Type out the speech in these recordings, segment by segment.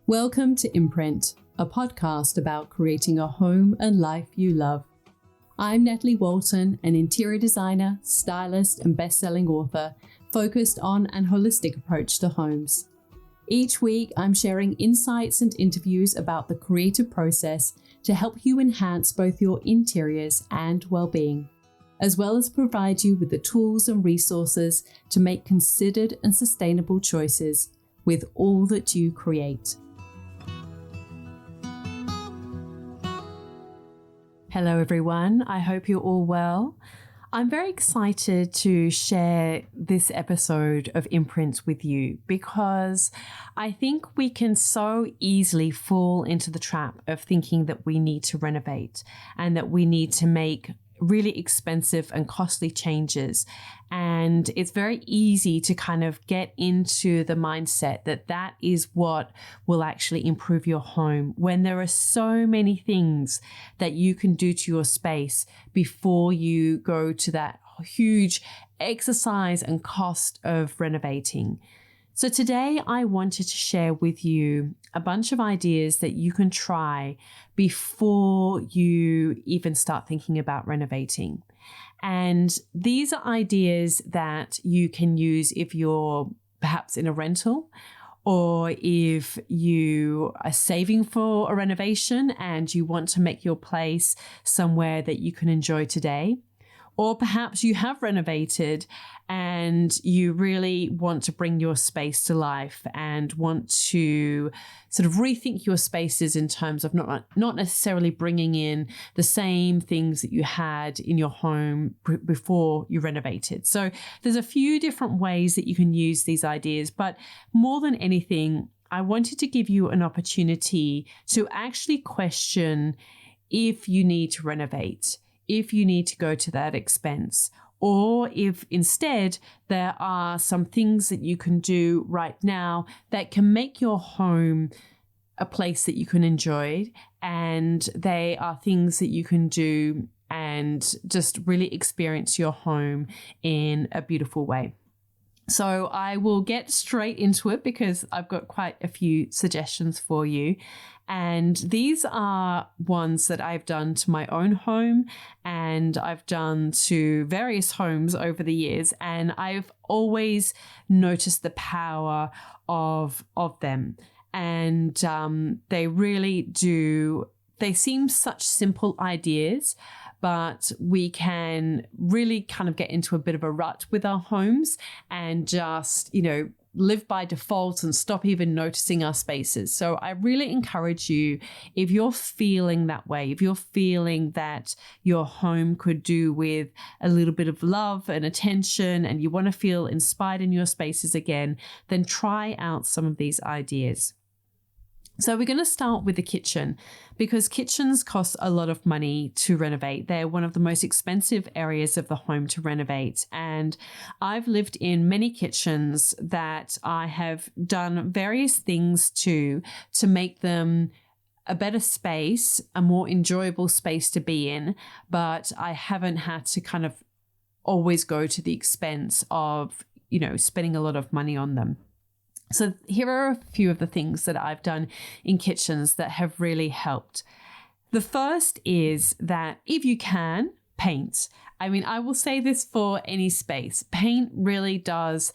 Welcome to Imprint, a podcast about creating a home and life you love. I'm Natalie Walton, an interior designer, stylist, and best-selling author focused on an holistic approach to homes. Each week, I'm sharing insights and interviews about the creative process to help you enhance both your interiors and well-being, as well as provide you with the tools and resources to make considered and sustainable choices with all that you create. Hello everyone, I hope you're all well. I'm very excited to share this episode of Imprint with you because I think we can so easily fall into the trap of thinking that we need to renovate and that we need to make really expensive and costly changes. And it's very easy to kind of get into the mindset that that is what will actually improve your home when there are so many things that you can do to your space before you go to that huge exercise and cost of renovating. So today I wanted to share with you a bunch of ideas that you can try before you even start thinking about renovating. And these are ideas that you can use if you're perhaps in a rental, or if you are saving for a renovation and you want to make your place somewhere that you can enjoy today. Or perhaps you have renovated and you really want to bring your space to life and want to sort of rethink your spaces in terms of not necessarily bringing in the same things that you had in your home before you renovated. So there's a few different ways that you can use these ideas, but more than anything, I wanted to give you an opportunity to actually question if you need to renovate, if you need to go to that expense, or if instead there are some things that you can do right now that can make your home a place that you can enjoy, and they are things that you can do and just really experience your home in a beautiful way. So I will get straight into it because I've got quite a few suggestions for you. And these are ones that I've done to my own home and I've done to various homes over the years. And I've always noticed the power of them. And they really do, they seem such simple ideas, but we can really kind of get into a bit of a rut with our homes and just, live by default and stop even noticing our spaces. So I really encourage you, if you're feeling that way, if you're feeling that your home could do with a little bit of love and attention and you want to feel inspired in your spaces again, then try out some of these ideas. So we're going to start with the kitchen because kitchens cost a lot of money to renovate. They're one of the most expensive areas of the home to renovate. And I've lived in many kitchens that I have done various things to make them a better space, a more enjoyable space to be in, but I haven't had to kind of always go to the expense of, spending a lot of money on them. So here are a few of the things that I've done in kitchens that have really helped. The first is that if you can, paint. I will say this for any space. Paint really does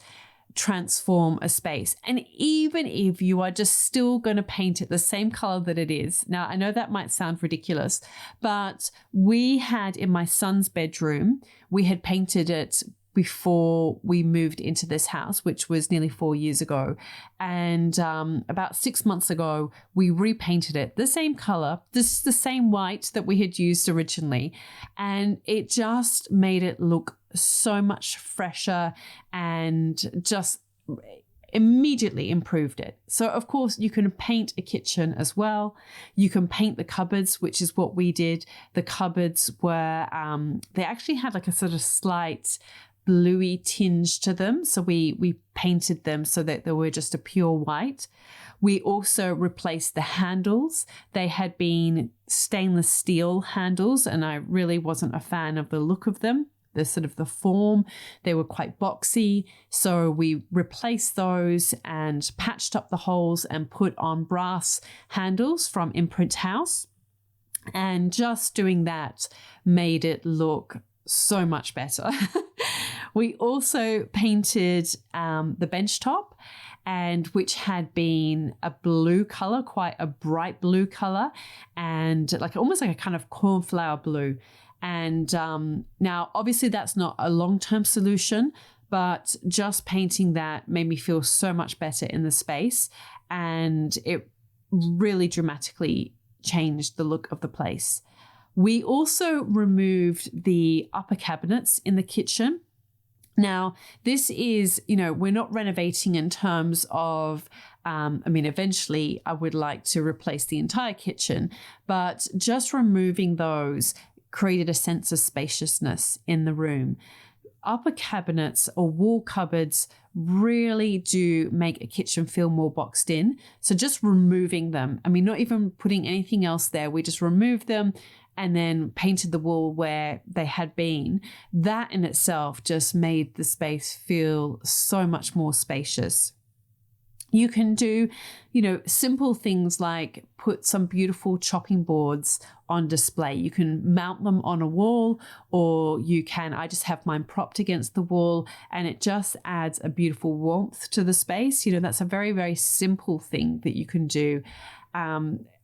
transform a space. And even if you are just still going to paint it the same color that it is. Now, I know that might sound ridiculous, but we had in my son's bedroom, we had painted it before we moved into this house, which was nearly 4 years ago. And about 6 months ago, we repainted it the same color, the same white that we had used originally. And it just made it look so much fresher and just immediately improved it. So of course you can paint a kitchen as well. You can paint the cupboards, which is what we did. The cupboards were, they actually had like a sort of slight bluey tinge to them. So we painted them so that they were just a pure white. We also replaced the handles. They had been stainless steel handles and I really wasn't a fan of the look of them. the sort of the form. They were quite boxy. So we replaced those and patched up the holes and put on brass handles from Imprint House. And just doing that made it look so much better. We also painted the bench top, and which had been a blue color, quite a bright blue color, and like almost like a kind of cornflower blue. And now obviously that's not a long-term solution, but just painting that made me feel so much better in the space, and it really dramatically changed the look of the place. We also removed the upper cabinets in the kitchen. Now, this is, we're not renovating in terms of, eventually I would like to replace the entire kitchen, but just removing those created a sense of spaciousness in the room. Upper cabinets or wall cupboards really do make a kitchen feel more boxed in. So just removing them, not even putting anything else there, we just removed them and then painted the wall where they had been. That in itself just made the space feel so much more spacious. You can do, simple things like put some beautiful chopping boards on display. You can mount them on a wall, or I just have mine propped against the wall, and it just adds a beautiful warmth to the space. That's a very, very simple thing that you can do.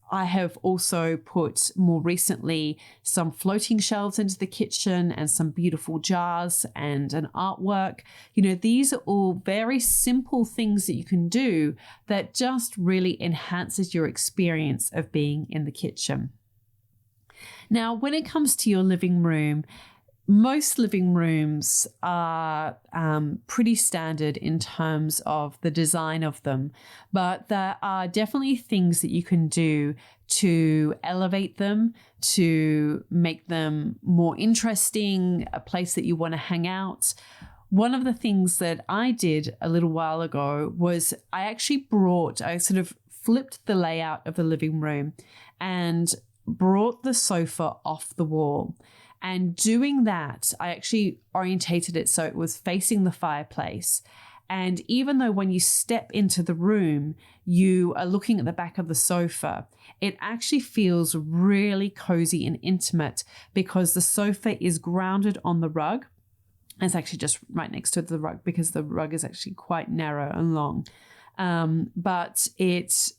I have also put more recently some floating shelves into the kitchen and some beautiful jars and an artwork. These are all very simple things that you can do that just really enhances your experience of being in the kitchen. Now, when it comes to your living room, most living rooms are pretty standard in terms of the design of them, but there are definitely things that you can do to elevate them, to make them more interesting, a place that you want to hang out. One of the things that I did a little while ago was I sort of flipped the layout of the living room and brought the sofa off the wall. And doing that, I actually orientated it so it was facing the fireplace. And even though when you step into the room, you are looking at the back of the sofa, it actually feels really cozy and intimate because the sofa is grounded on the rug. It's actually just right next to the rug because the rug is actually quite narrow and long. But it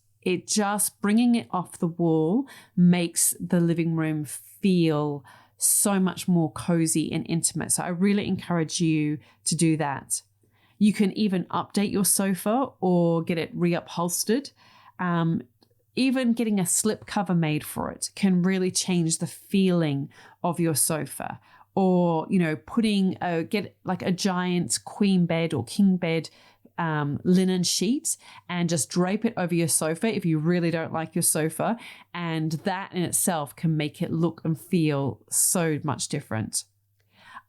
just bringing it off the wall makes the living room feel so much more cozy and intimate. So I really encourage you to do that. You can even update your sofa or get it reupholstered. Even getting a slip cover made for it can really change the feeling of your sofa. Or, get like a giant queen bed or king bed linen sheet and just drape it over your sofa if you really don't like your sofa. And that in itself can make it look and feel so much different.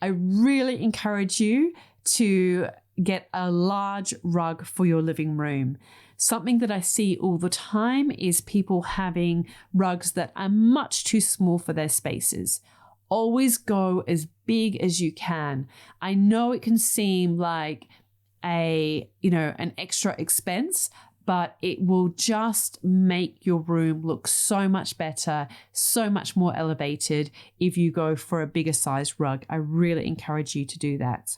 I really encourage you to get a large rug for your living room. Something that I see all the time is people having rugs that are much too small for their spaces. Always go as big as you can. I know it can seem like an extra expense, but it will just make your room look so much better, so much more elevated if you go for a bigger size rug. I really encourage you to do that.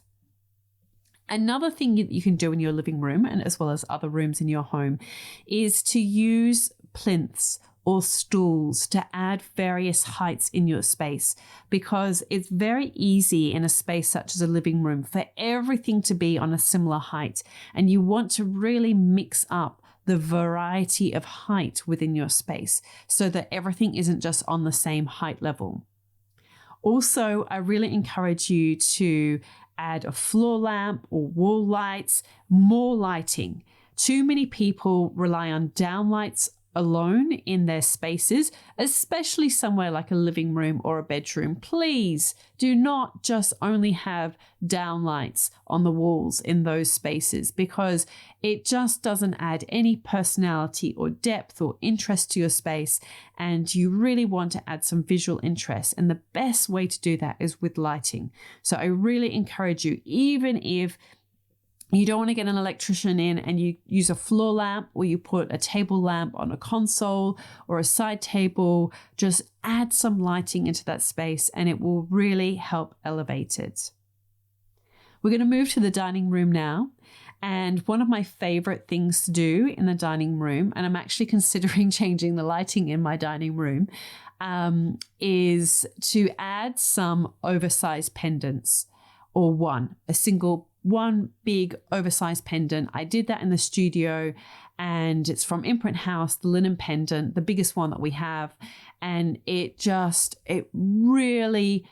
Another thing that you can do in your living room, and as well as other rooms in your home, is to use plinths or stools to add various heights in your space, because it's very easy in a space such as a living room for everything to be on a similar height, and you want to really mix up the variety of height within your space so that everything isn't just on the same height level. Also, I really encourage you to add a floor lamp or wall lights, more lighting. Too many people rely on downlights alone in their spaces, especially somewhere like a living room or a bedroom, please do not just only have downlights on the walls in those spaces, because it just doesn't add any personality or depth or interest to your space. And you really want to add some visual interest. And the best way to do that is with lighting. So I really encourage you, even if you don't want to get an electrician in and you use a floor lamp, or you put a table lamp on a console or a side table, just add some lighting into that space and it will really help elevate it. We're going to move to the dining room now. And one of my favorite things to do in the dining room, and I'm actually considering changing the lighting in my dining room, is to add some oversized pendants, or one big oversized pendant. I did that in the studio, and it's from Imprint House, the linen pendant, the biggest one that we have. And it really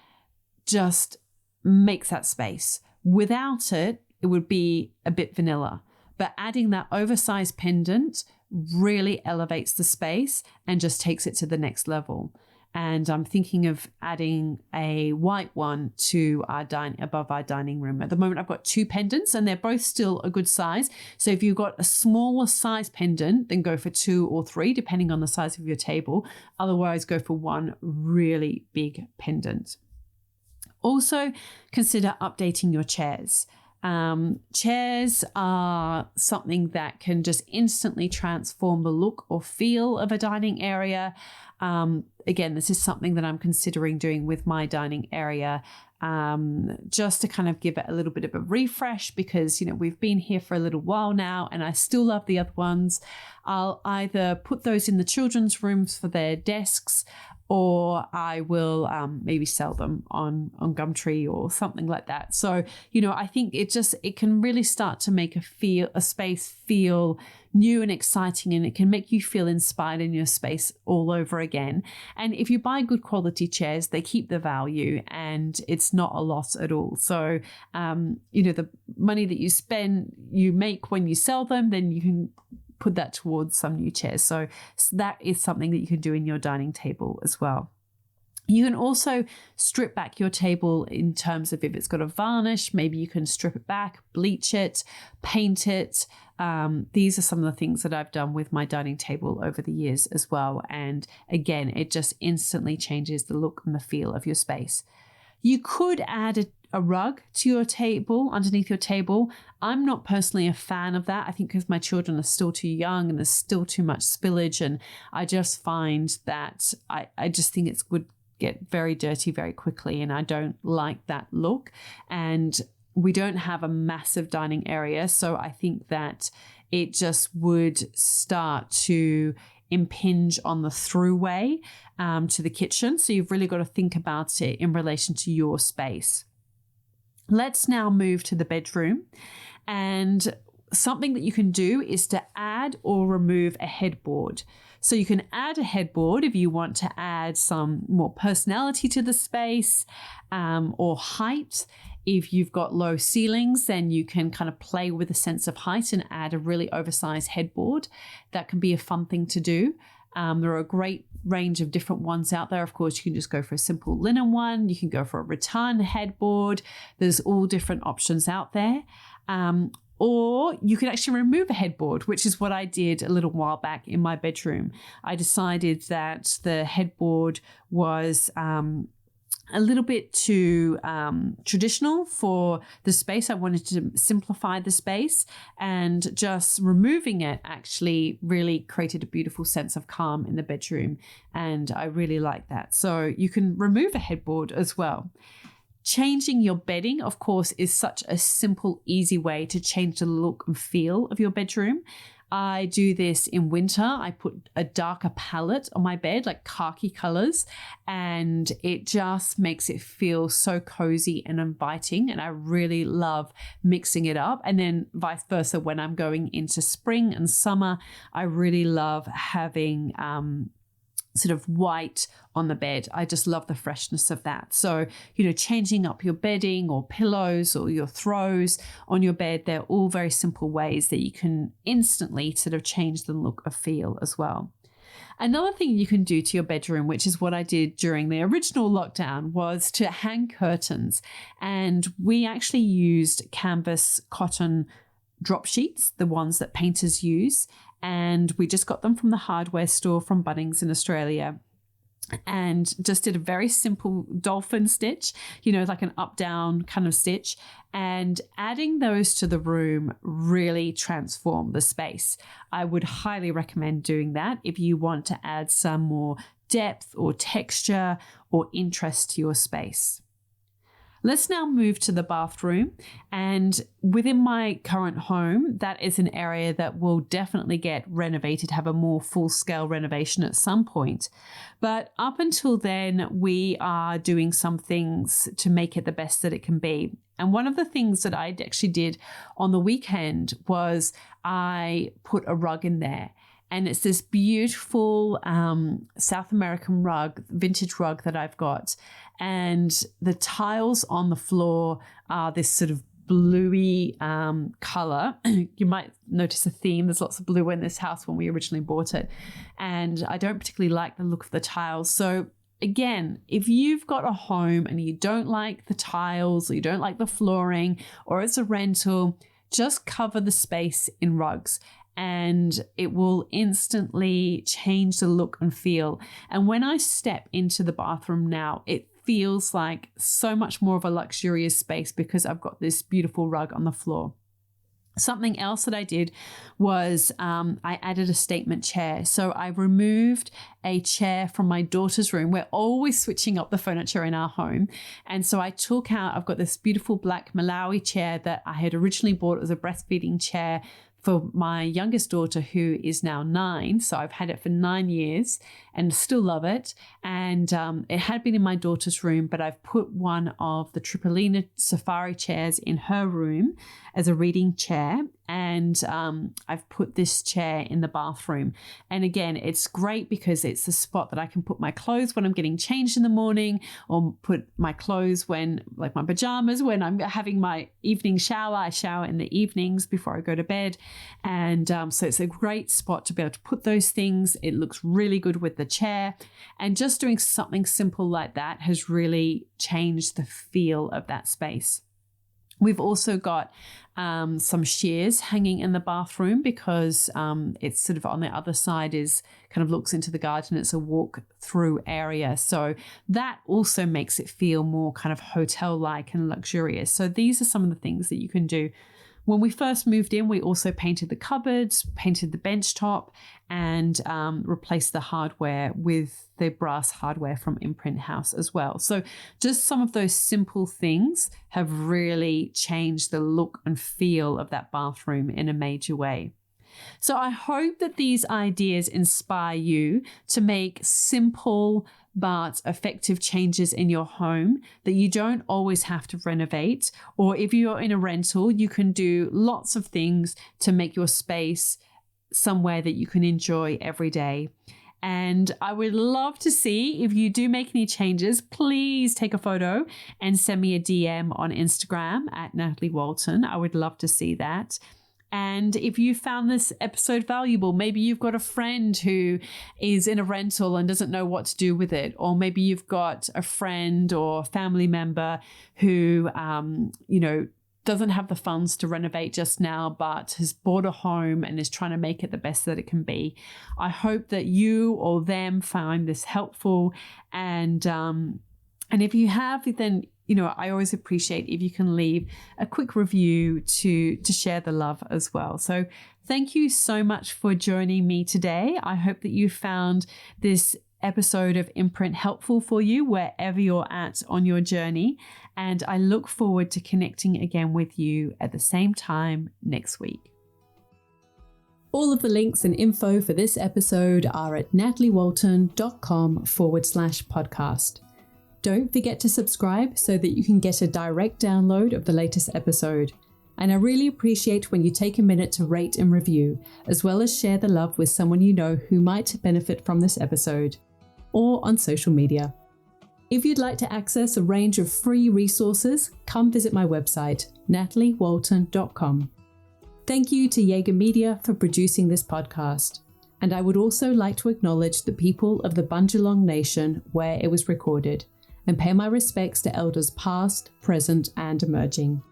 just makes that space. Without it, it would be a bit vanilla. But adding that oversized pendant really elevates the space and just takes it to the next level. And I'm thinking of adding a white one to above our dining room. At the moment, I've got 2 pendants and they're both still a good size. So if you've got a smaller size pendant, then go for 2 or 3, depending on the size of your table. Otherwise, go for one really big pendant. Also, consider updating your chairs. Chairs are something that can just instantly transform the look or feel of a dining area. Again, this is something that I'm considering doing with my dining area, just to kind of give it a little bit of a refresh, because, we've been here for a little while now and I still love the other ones. I'll either put those in the children's rooms for their desks, or I will maybe sell them on Gumtree or something like that. So, I think it can really start to make a space feel new and exciting, and it can make you feel inspired in your space all over again. And if you buy good quality chairs, they keep the value and it's not a loss at all. So, the money that you make when you sell them, then you can put that towards some new chairs. So that is something that you can do in your dining table as well. You can also strip back your table in terms of if it's got a varnish, maybe you can strip it back, bleach it, paint it. These are some of the things that I've done with my dining table over the years as well. And again, it just instantly changes the look and the feel of your space. You could add a rug to your table, underneath your table. I'm not personally a fan of that. I think because my children are still too young and there's still too much spillage. And I just find that I just think it would get very dirty very quickly. And I don't like that look. And we don't have a massive dining area. So I think that it just would start to impinge on the throughway to the kitchen. So you've really got to think about it in relation to your space. Let's now move to the bedroom, and something that you can do is to add or remove a headboard. So you can add a headboard if you want to add some more personality to the space, or height. If you've got low ceilings, then you can kind of play with a sense of height and add a really oversized headboard. That can be a fun thing to do. There are a great range of different ones out there. Of course, you can just go for a simple linen one. You can go for a rattan headboard. There's all different options out there. Or you can actually remove a headboard, which is what I did a little while back in my bedroom. I decided that the headboard was a little bit too traditional for the space. I wanted to simplify the space, and just removing it actually really created a beautiful sense of calm in the bedroom. And I really like that. So you can remove a headboard as well. Changing your bedding, of course, is such a simple, easy way to change the look and feel of your bedroom. I do this in winter. I put a darker palette on my bed, like khaki colors, and it just makes it feel so cozy and inviting. And I really love mixing it up. And then vice versa, when I'm going into spring and summer, I really love having sort of white on the bed. I just love the freshness of that. So, changing up your bedding or pillows or your throws on your bed, they're all very simple ways that you can instantly sort of change the look or feel as well. Another thing you can do to your bedroom, which is what I did during the original lockdown, was to hang curtains. And we actually used canvas cotton drop sheets, the ones that painters use. And we just got them from the hardware store from Bunnings in Australia. And just did a very simple dolphin stitch, like an up-down kind of stitch. And adding those to the room really transformed the space. I would highly recommend doing that if you want to add some more depth or texture or interest to your space. Let's now move to the bathroom. And within my current home, that is an area that will definitely get renovated, have a more full-scale renovation at some point. But up until then, we are doing some things to make it the best that it can be. And one of the things that I actually did on the weekend was I put a rug in there. And it's this beautiful South American rug, vintage rug that I've got. And the tiles on the floor are this sort of bluey color. You might notice a theme. There's lots of blue in this house when we originally bought it. And I don't particularly like the look of the tiles. So again, if you've got a home and you don't like the tiles or you don't like the flooring or it's a rental, just cover the space in rugs. And it will instantly change the look and feel. And when I step into the bathroom now, it feels like so much more of a luxurious space because I've got this beautiful rug on the floor. Something else that I did was I added a statement chair. So I removed a chair from my daughter's room. We're always switching up the furniture in our home. And so I took out, I've got this beautiful black Malawi chair that I had originally bought as a breastfeeding chair for my youngest daughter, who is now 9. So I've had it for 9 years and still love it. And it had been in my daughter's room, but I've put one of the Tripolina safari chairs in her room as a reading chair. And I've put this chair in the bathroom. And again, it's great because it's a spot that I can put my clothes when I'm getting changed in the morning, or put my clothes when, like my pajamas, when I'm having my evening shower. I shower in the evenings before I go to bed. And so it's a great spot to be able to put those things. It looks really good with the chair. And just doing something simple like that has really changed the feel of that space. We've also got some shears hanging in the bathroom because it's sort of on the other side is kind of looks into the garden. It's a walk through area. So that also makes it feel more kind of hotel-like and luxurious. So these are some of the things that you can do. When we first moved in, we also painted the cupboards, painted the bench top, and replaced the hardware with the brass hardware from Imprint House as well. So just some of those simple things have really changed the look and feel of that bathroom in a major way. So I hope that these ideas inspire you to make simple but effective changes in your home, that you don't always have to renovate. Or if you're in a rental, you can do lots of things to make your space somewhere that you can enjoy every day. And I would love to see if you do make any changes. Please take a photo and send me a DM on Instagram at Natalie Walton. I would love to see that. And if you found this episode valuable, maybe you've got a friend who is in a rental and doesn't know what to do with it. Or maybe you've got a friend or family member who, doesn't have the funds to renovate just now, but has bought a home and is trying to make it the best that it can be. I hope that you or them find this helpful. And if you have, then I always appreciate if you can leave a quick review to share the love as well. So thank you so much for joining me today. I hope that you found this episode of Imprint helpful for you wherever you're at on your journey. And I look forward to connecting again with you at the same time next week. All of the links and info for this episode are at nataliewalton.com/podcast. Don't forget to subscribe so that you can get a direct download of the latest episode. And I really appreciate when you take a minute to rate and review, as well as share the love with someone you know who might benefit from this episode, or on social media. If you'd like to access a range of free resources, come visit my website, nataliewalton.com. Thank you to Jaeger Media for producing this podcast. And I would also like to acknowledge the people of the Bundjalung Nation where it was recorded, and pay my respects to elders past, present, and emerging.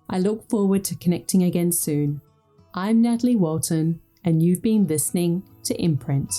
I look forward to connecting again soon. I'm Natalie Walton, and you've been listening to Imprint.